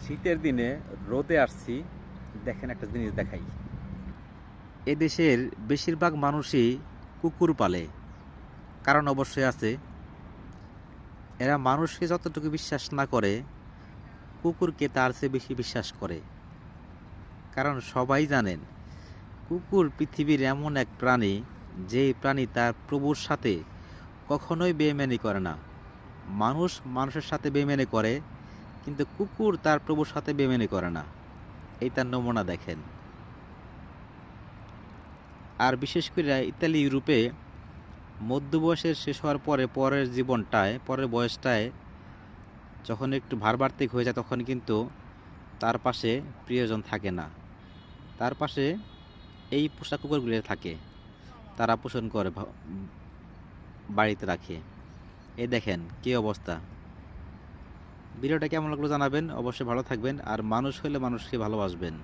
শীতের দিনে রোদে আসছি, দেখেন একটা জিনিস দেখাই। এদেশের বেশিরভাগ মানুষই কুকুর পালে। কারণ অবশ্যই আছে। এরা মানুষকে যতটুকু বিশ্বাস না করে, কুকুরকে তার চেয়ে বেশি বিশ্বাস করে। কারণ সবাই জানেন, কুকুর পৃথিবীর এমন এক প্রাণী, যে প্রাণী তার প্রভুর সাথে কখনোই বেইমানি করে না। মানুষ মানুষের সাথে বেইমানি করে, কিন্তু কুকুর তার প্রভুর সাথে বেইমানি করে না। এই তার নমুনা দেখেন। আর বিশেষ করে ইতালি, ইউরোপে মধ্য বয়সের শেষ হওয়ার পরের বয়সটায় যখন একটু ভারবার্তিক হয়ে যায়, তখন কিন্তু তার পাশে প্রিয়জন থাকে না। তার পাশে এই পোষা কুকুরগুলো থাকে, তারা পোষণ করে, বাড়িতে রাখে। এই দেখেন কী অবস্থা। ভিডিওটা কেমন লাগলো জানাবেন, অবশ্যই ভালো থাকবেন, আর মানুষ হলে মানুষকে ভালোবাসবেন।